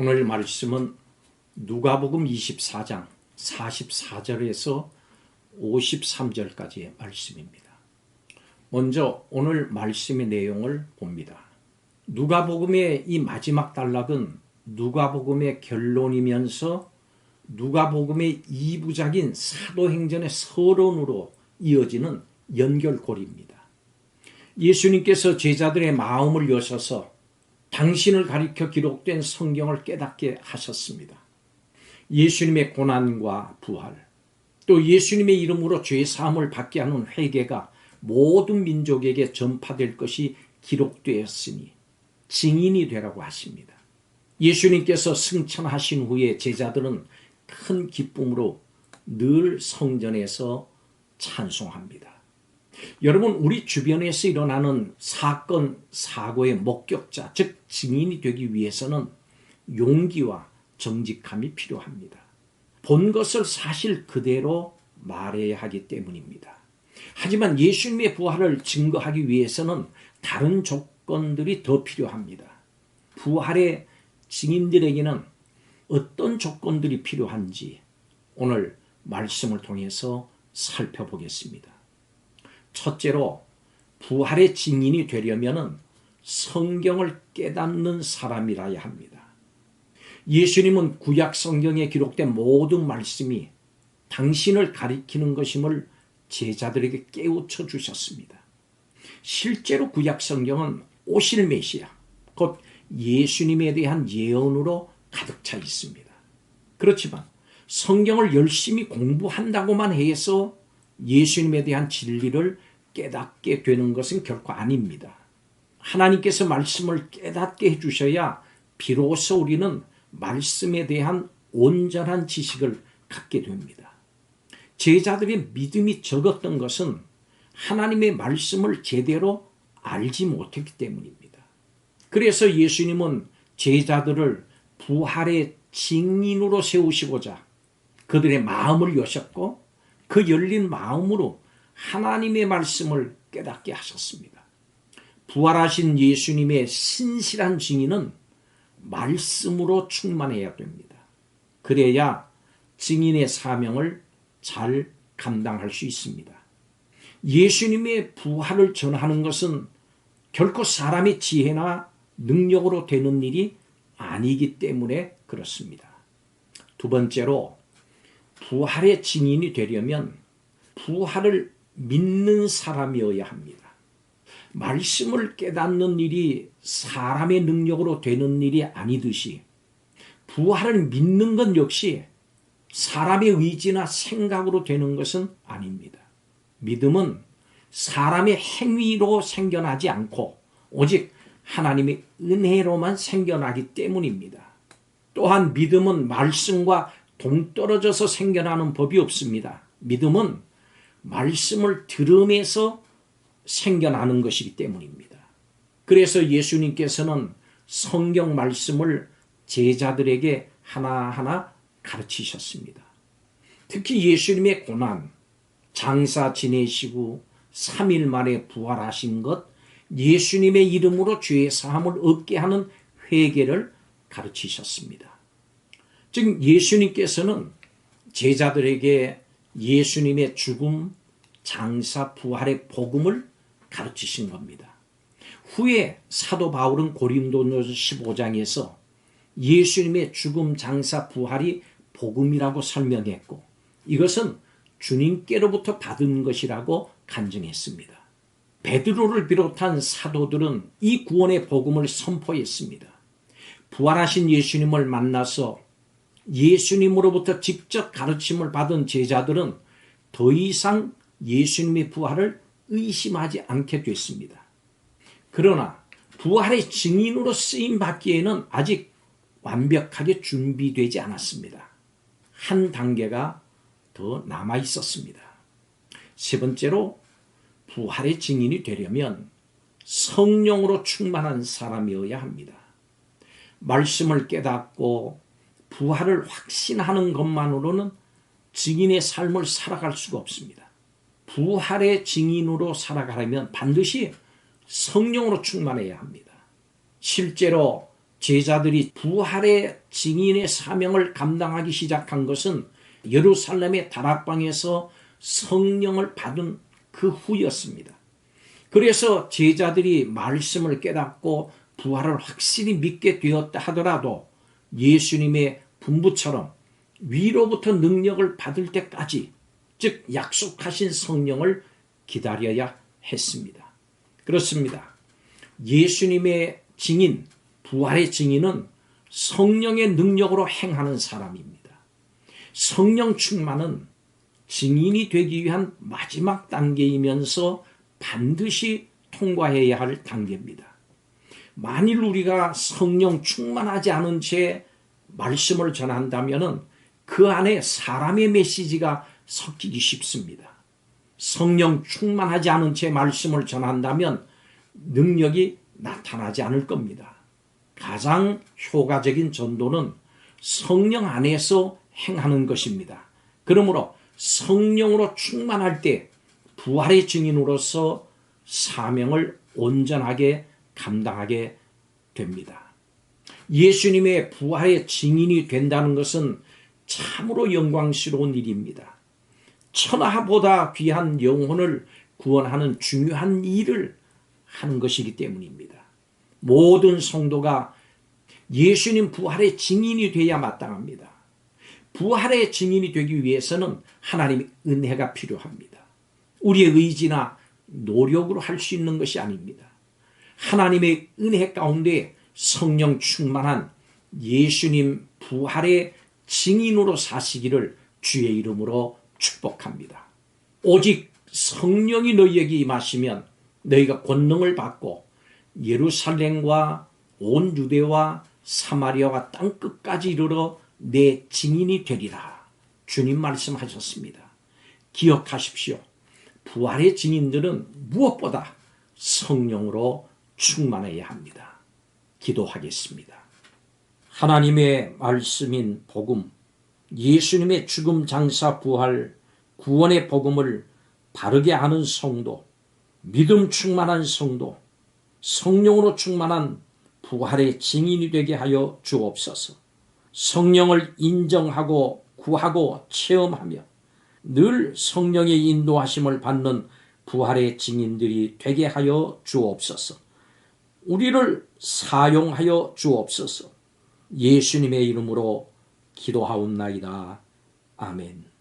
오늘 말씀은 누가복음 24장 44절에서 53절까지의 말씀입니다. 먼저 오늘 말씀의 내용을 봅니다. 누가복음의 이 마지막 단락은 누가복음의 결론이면서 누가복음의 2부작인 사도행전의 서론으로 이어지는 연결고리입니다. 예수님께서 제자들의 마음을 여셔서 당신을 가리켜 기록된 성경을 깨닫게 하셨습니다. 예수님의 고난과 부활, 또 예수님의 이름으로 죄사함을 받게 하는 회개가 모든 민족에게 전파될 것이 기록되었으니 증인이 되라고 하십니다. 예수님께서 승천하신 후에 제자들은 큰 기쁨으로 늘 성전에서 찬송합니다. 여러분, 우리 주변에서 일어나는 사건, 사고의 목격자, 즉 증인이 되기 위해서는 용기와 정직함이 필요합니다. 본 것을 사실 그대로 말해야 하기 때문입니다. 하지만 예수님의 부활을 증거하기 위해서는 다른 조건들이 더 필요합니다. 부활의 증인들에게는 어떤 조건들이 필요한지 오늘 말씀을 통해서 살펴보겠습니다. 첫째로, 부활의 증인이 되려면 성경을 깨닫는 사람이라야 합니다. 예수님은 구약 성경에 기록된 모든 말씀이 당신을 가리키는 것임을 제자들에게 깨우쳐 주셨습니다. 실제로 구약 성경은 오실 메시아, 곧 예수님에 대한 예언으로 가득 차 있습니다. 그렇지만 성경을 열심히 공부한다고만 해서 예수님에 대한 진리를 깨닫게 되는 것은 결코 아닙니다. 하나님께서 말씀을 깨닫게 해주셔야 비로소 우리는 말씀에 대한 온전한 지식을 갖게 됩니다. 제자들의 믿음이 적었던 것은 하나님의 말씀을 제대로 알지 못했기 때문입니다. 그래서 예수님은 제자들을 부활의 증인으로 세우시고자 그들의 마음을 여셨고 그 열린 마음으로 하나님의 말씀을 깨닫게 하셨습니다. 부활하신 예수님의 신실한 증인은 말씀으로 충만해야 됩니다. 그래야 증인의 사명을 잘 감당할 수 있습니다. 예수님의 부활을 전하는 것은 결코 사람의 지혜나 능력으로 되는 일이 아니기 때문에 그렇습니다. 두 번째로, 부활의 증인이 되려면 부활을 믿는 사람이어야 합니다. 말씀을 깨닫는 일이 사람의 능력으로 되는 일이 아니듯이 부활을 믿는 것 역시 사람의 의지나 생각으로 되는 것은 아닙니다. 믿음은 사람의 행위로 생겨나지 않고 오직 하나님의 은혜로만 생겨나기 때문입니다. 또한 믿음은 말씀과 동떨어져서 생겨나는 법이 없습니다. 믿음은 말씀을 들음에서 생겨나는 것이기 때문입니다. 그래서 예수님께서는 성경 말씀을 제자들에게 하나하나 가르치셨습니다. 특히 예수님의 고난, 장사 지내시고 3일 만에 부활하신 것, 예수님의 이름으로 죄 사함을 얻게 하는 회개를 가르치셨습니다. 즉 예수님께서는 제자들에게 예수님의 죽음, 장사, 부활의 복음을 가르치신 겁니다. 후에 사도 바울은 고린도전서 15장에서 예수님의 죽음, 장사, 부활이 복음이라고 설명했고 이것은 주님께로부터 받은 것이라고 간증했습니다. 베드로를 비롯한 사도들은 이 구원의 복음을 선포했습니다. 부활하신 예수님을 만나서 예수님으로부터 직접 가르침을 받은 제자들은 더 이상 예수님의 부활을 의심하지 않게 됐습니다. 그러나 부활의 증인으로 쓰임받기에는 아직 완벽하게 준비되지 않았습니다. 한 단계가 더 남아 있었습니다. 세 번째로, 부활의 증인이 되려면 성령으로 충만한 사람이어야 합니다. 말씀을 깨닫고 부활을 확신하는 것만으로는 증인의 삶을 살아갈 수가 없습니다. 부활의 증인으로 살아가려면 반드시 성령으로 충만해야 합니다. 실제로 제자들이 부활의 증인의 사명을 감당하기 시작한 것은 예루살렘의 다락방에서 성령을 받은 그 후였습니다. 그래서 제자들이 말씀을 깨닫고 부활을 확실히 믿게 되었다 하더라도 예수님의 분부처럼 위로부터 능력을 받을 때까지, 즉 약속하신 성령을 기다려야 했습니다. 그렇습니다. 예수님의 증인, 부활의 증인은 성령의 능력으로 행하는 사람입니다. 성령 충만은 증인이 되기 위한 마지막 단계이면서 반드시 통과해야 할 단계입니다. 만일 우리가 성령 충만하지 않은 채 말씀을 전한다면 그 안에 사람의 메시지가 섞이기 쉽습니다. 성령 충만하지 않은 채 말씀을 전한다면 능력이 나타나지 않을 겁니다. 가장 효과적인 전도는 성령 안에서 행하는 것입니다. 그러므로 성령으로 충만할 때 부활의 증인으로서 사명을 온전하게 감당하게 됩니다. 예수님의 부활의 증인이 된다는 것은 참으로 영광스러운 일입니다. 천하보다 귀한 영혼을 구원하는 중요한 일을 하는 것이기 때문입니다. 모든 성도가 예수님 부활의 증인이 되어야 마땅합니다. 부활의 증인이 되기 위해서는 하나님의 은혜가 필요합니다. 우리의 의지나 노력으로 할 수 있는 것이 아닙니다. 하나님의 은혜 가운데 성령 충만한 예수님 부활의 증인으로 사시기를 주의 이름으로 축복합니다. 오직 성령이 너희에게 임하시면 너희가 권능을 받고 예루살렘과 온 유대와 사마리아와 땅끝까지 이르러 내 증인이 되리라. 주님 말씀하셨습니다. 기억하십시오. 부활의 증인들은 무엇보다 성령으로 충만해야 합니다. 기도하겠습니다. 하나님의 말씀인 복음, 예수님의 죽음, 장사, 부활, 구원의 복음을 바르게 아는 성도, 믿음 충만한 성도, 성령으로 충만한 부활의 증인이 되게 하여 주옵소서. 성령을 인정하고 구하고 체험하며 늘 성령의 인도하심을 받는 부활의 증인들이 되게 하여 주옵소서. 우리를 사용하여 주옵소서. 예수님의 이름으로 기도하옵나이다. 아멘.